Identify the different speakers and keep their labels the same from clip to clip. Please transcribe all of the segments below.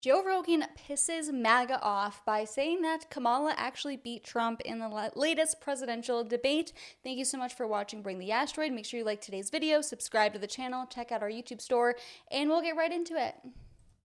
Speaker 1: Joe Rogan pisses MAGA off by saying that Kamala actually beat Trump in the latest presidential debate. Thank you so much for watching Bring the Asteroid. Make sure you like today's video, subscribe to the channel, check out our YouTube store, and we'll get right into it.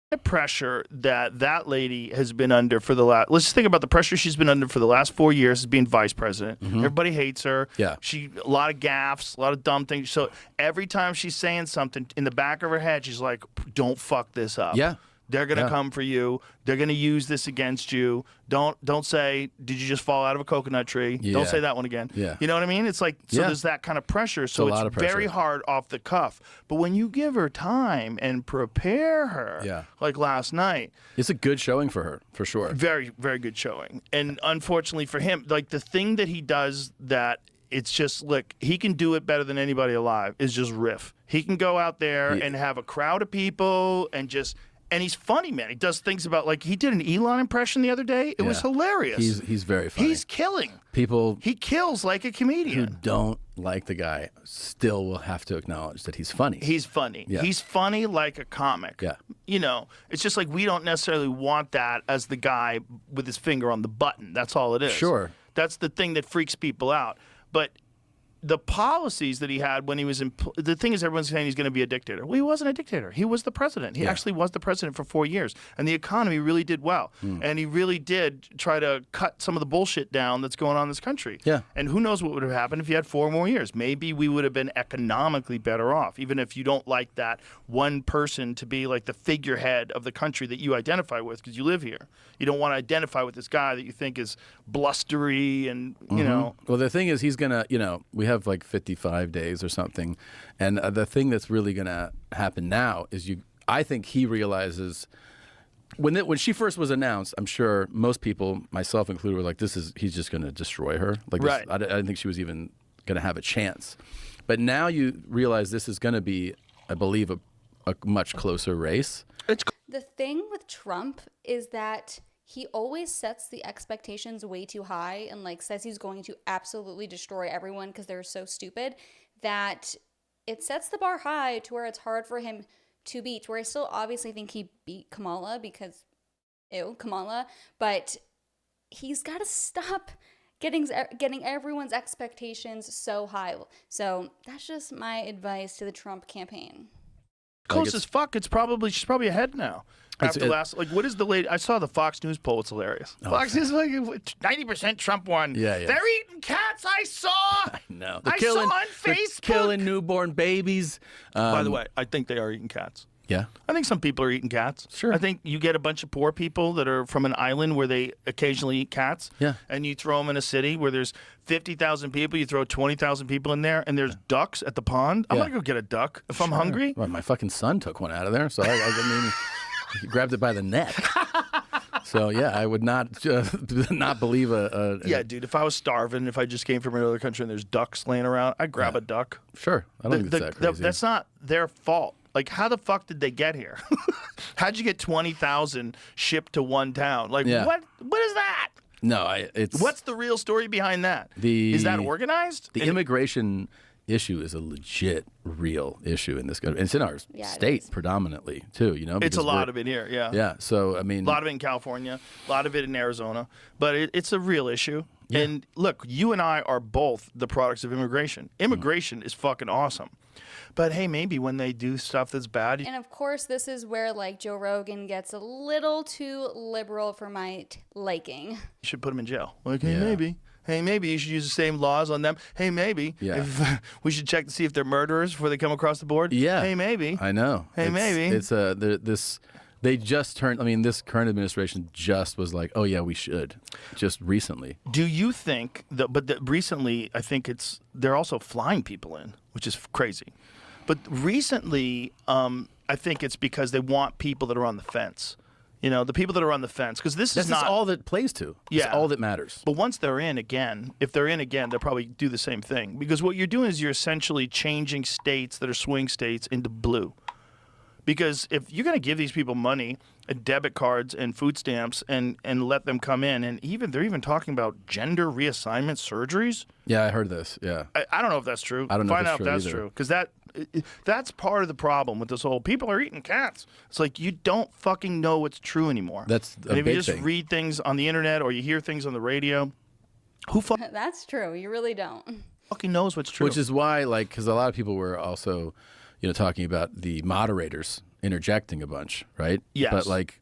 Speaker 2: The pressure that lady has been under for the last, let's just think about the pressure she's been under for the last 4 years as being vice president. Everybody hates her.
Speaker 3: Yeah.
Speaker 2: A lot of gaffes, a lot of dumb things. So every time she's saying something, in the back of her head, she's like, don't fuck this up.
Speaker 3: Yeah.
Speaker 2: They're going to come for you. They're going to use this against you. Don't say, did you just fall out of a coconut tree?
Speaker 3: Yeah.
Speaker 2: Don't say that one again.
Speaker 3: Yeah.
Speaker 2: You know what I mean? It's like, so there's that kind of pressure. So it's very hard off the cuff. But when you give her time and prepare her, like last night.
Speaker 3: It's a good showing for her, for sure.
Speaker 2: Very, very good showing. And unfortunately for him, like the thing that he does that it's just, look, he can do it better than anybody alive is just riff. He can go out there and have a crowd of people and just... And he's funny, man. He does things about, like, he did an Elon impression the other day. It was hilarious.
Speaker 3: He's very funny.
Speaker 2: He's killing.
Speaker 3: He
Speaker 2: kills like a comedian.
Speaker 3: Who don't like the guy still will have to acknowledge that he's funny.
Speaker 2: He's funny.
Speaker 3: Yeah.
Speaker 2: He's funny like a comic.
Speaker 3: Yeah.
Speaker 2: You know, it's just like we don't necessarily want that as the guy with his finger on the button. That's all it is.
Speaker 3: Sure.
Speaker 2: That's the thing that freaks people out. But the policies that he had when he was in, the thing is everyone's saying he's going to be a dictator. Well, he wasn't a dictator. He was the president. He actually was the president for 4 years. And the economy really did well. And he really did try to cut some of the bullshit down that's going on in this country.
Speaker 3: Yeah.
Speaker 2: And who knows what would have happened if he had 4 more years. Maybe we would have been economically better off, even if you don't like that one person to be like the figurehead of the country that you identify with because you live here. You don't want to identify with this guy that you think is blustery and, you know.
Speaker 3: Well, the thing is, he's going to, you know, we have like 55 days or something. And the thing that's really going to happen now is I think he realizes when she first was announced, I'm sure most people, myself included, were like, he's just going to destroy her. Like, this, I didn't think she was even going to have a chance. But now you realize this is going to be, I believe, a much closer race.
Speaker 1: The thing with Trump is that he always sets the expectations way too high and like says he's going to absolutely destroy everyone because they're so stupid that it sets the bar high to where it's hard for him to beat. Where I still obviously think he beat Kamala because, Kamala, but he's got to stop getting everyone's expectations so high. So that's just my advice to the Trump campaign.
Speaker 2: Close as fuck. She's probably ahead now. After last, like, what is the late? I saw the Fox News poll. It's hilarious. Fox is like 90% Trump won.
Speaker 3: Yeah.
Speaker 2: They're eating cats. I saw.
Speaker 3: I know.
Speaker 2: I saw on Facebook.
Speaker 3: Killing newborn babies.
Speaker 2: By the way, I think they are eating cats.
Speaker 3: Yeah.
Speaker 2: I think some people are eating cats.
Speaker 3: Sure.
Speaker 2: I think you get a bunch of poor people that are from an island where they occasionally eat cats.
Speaker 3: Yeah.
Speaker 2: And you throw them in a city where there's 50,000 people. You throw 20,000 people in there, and there's ducks at the pond. I'm gonna go get a duck if I'm hungry.
Speaker 3: Well, my fucking son took one out of there, so I mean, he grabbed it by the neck. So yeah, I would not believe a
Speaker 2: Yeah, dude. If I was starving, if I just came from another country and there's ducks laying around, I'd grab a duck.
Speaker 3: Sure. I don't think it's that crazy.
Speaker 2: That's not their fault. Like, how the fuck did they get here? How'd you get 20,000 shipped to one town? Like, what is that?
Speaker 3: No, it's...
Speaker 2: What's the real story behind that? Is that organized?
Speaker 3: The immigration issue is a legit, real issue in this country. It's in our state predominantly, too, you know?
Speaker 2: It's a lot of it here, yeah.
Speaker 3: Yeah, so, I mean...
Speaker 2: A lot of it in California, a lot of it in Arizona. But it's a real issue.
Speaker 3: Yeah.
Speaker 2: And, look, you and I are both the products of immigration. Immigration is fucking awesome. But hey, maybe when they do stuff that's bad.
Speaker 1: And of course, this is where like Joe Rogan gets a little too liberal for my liking.
Speaker 2: You should put him in jail. Like, hey, maybe. Hey, maybe you should use the same laws on them. Hey, maybe.
Speaker 3: Yeah.
Speaker 2: If, we should check to see if they're murderers before they come across the board.
Speaker 3: Yeah.
Speaker 2: Hey, maybe.
Speaker 3: I know.
Speaker 2: Hey, maybe.
Speaker 3: It's they just turned. I mean, this current administration just was like, oh yeah, we should. Just recently.
Speaker 2: Do you think that? But recently, I think they're also flying people in, which is crazy. But recently, I think it's because they want people that are on the fence. You know, the people that are on the fence. Because this is not
Speaker 3: all that plays to. It's all that matters.
Speaker 2: But once they're in again, if they're in again, they'll probably do the same thing. Because what you're doing is you're essentially changing states that are swing states into blue. Because if you're going to give these people money and debit cards and food stamps and let them come in, and they're even talking about gender reassignment surgeries.
Speaker 3: Yeah, I heard this. Yeah.
Speaker 2: I don't know if that's true.
Speaker 3: I don't know
Speaker 2: Find
Speaker 3: if
Speaker 2: out
Speaker 3: it's
Speaker 2: if that's
Speaker 3: true
Speaker 2: true. Because that That's part of the problem with this whole people are eating cats. It's like you don't fucking know what's true anymore.
Speaker 3: That's a
Speaker 2: and if
Speaker 3: big
Speaker 2: you just
Speaker 3: thing.
Speaker 2: read things on the internet or you hear things on the radio, who
Speaker 1: That's true. You really don't.
Speaker 2: fucking knows what's true?
Speaker 3: Which is why, like, because a lot of people were also, talking about the moderators interjecting a bunch, right?
Speaker 2: Yes.
Speaker 3: But, like,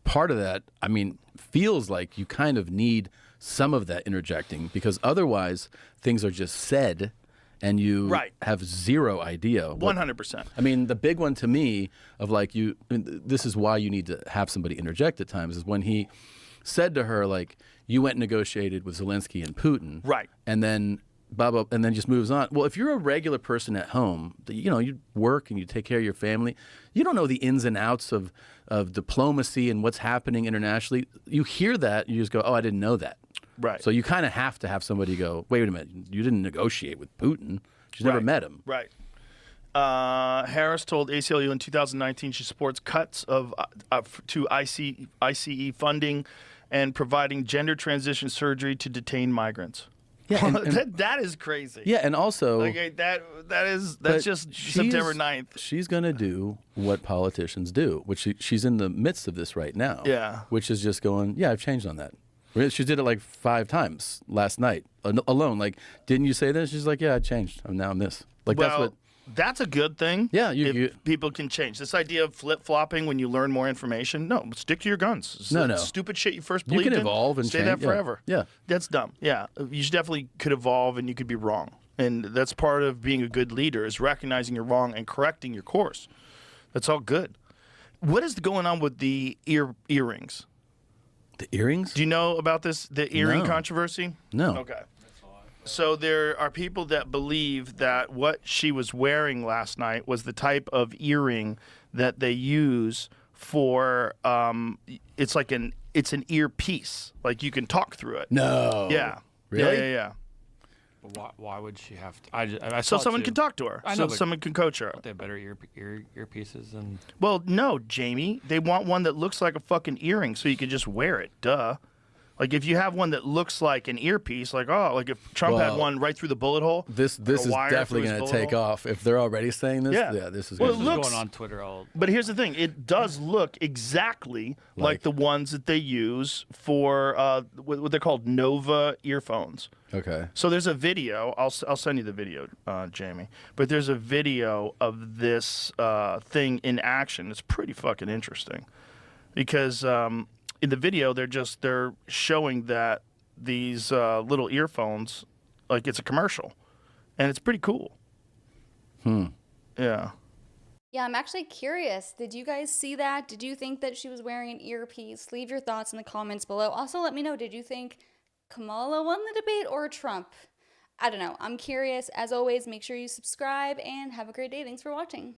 Speaker 3: part of that, I mean, feels like you kind of need some of that interjecting because otherwise things are just said and you have zero idea.
Speaker 2: 100%.
Speaker 3: I mean, the big one to me of like this is why you need to have somebody interject at times is when he said to her, like, you went and negotiated with Zelensky and Putin.
Speaker 2: Right.
Speaker 3: And then and then just moves on. Well, if you're a regular person at home, you work and you take care of your family, you don't know the ins and outs of diplomacy and what's happening internationally. You hear that, you just go, oh, I didn't know that.
Speaker 2: Right.
Speaker 3: So you kind of have to have somebody go, wait a minute, you didn't negotiate with Putin. She's never met him.
Speaker 2: Right. Harris told ACLU in 2019 she supports cuts to ICE funding and providing gender transition surgery to detained migrants.
Speaker 3: Yeah,
Speaker 2: that is crazy.
Speaker 3: Yeah, and also
Speaker 2: like, that's just September 9th.
Speaker 3: She's going to do what politicians do, which she's in the midst of this right now.
Speaker 2: Yeah.
Speaker 3: Which is just going, yeah, I've changed on that. She did it like 5 times last night alone. Like, didn't you say this? She's like, yeah, I changed. Now I'm this. Like,
Speaker 2: that's a good thing.
Speaker 3: Yeah,
Speaker 2: people can change. This idea of flip-flopping when you learn more information, no, stick to your guns.
Speaker 3: No.
Speaker 2: Stupid shit you first believed
Speaker 3: in. You can
Speaker 2: in,
Speaker 3: evolve and
Speaker 2: stay
Speaker 3: change.
Speaker 2: that forever.
Speaker 3: Yeah.
Speaker 2: That's dumb. Yeah, you definitely could evolve and you could be wrong. And that's part of being a good leader is recognizing you're wrong and correcting your course. That's all good. What is going on with the earrings?
Speaker 3: The earrings?
Speaker 2: Do you know about this, the earring controversy?
Speaker 3: No.
Speaker 2: Okay. So there are people that believe that what she was wearing last night was the type of earring that they use for it's an earpiece. Like you can talk through it.
Speaker 3: No.
Speaker 2: Yeah.
Speaker 3: Really?
Speaker 2: Yeah.
Speaker 4: Why would she have to? I
Speaker 2: So
Speaker 4: saw
Speaker 2: someone
Speaker 4: too.
Speaker 2: can talk to her.
Speaker 4: I know,
Speaker 2: So someone can coach her.
Speaker 4: They have better earpieces and.
Speaker 2: Well, no, Jamie. They want one that looks like a fucking earring so you can just wear it. Duh. Like if you have one that looks like an earpiece, like if Trump had one right through the bullet hole.
Speaker 3: This is definitely going to take off. If they're already saying this, yeah this is
Speaker 2: well,
Speaker 4: going on Twitter all.
Speaker 2: But here's the thing: it does look exactly like the ones that they use for what they're called Nova earphones.
Speaker 3: Okay.
Speaker 2: So there's a video. I'll send you the video, Jamie. But there's a video of this thing in action. It's pretty fucking interesting because. In the video, they're showing that these little earphones, like it's a commercial, and it's pretty cool. Yeah.
Speaker 1: Yeah, I'm actually curious. Did you guys see that? Did you think that she was wearing an earpiece? Leave your thoughts in the comments below. Also, let me know, did you think Kamala won the debate or Trump? I don't know. I'm curious. As always, make sure you subscribe and have a great day. Thanks for watching.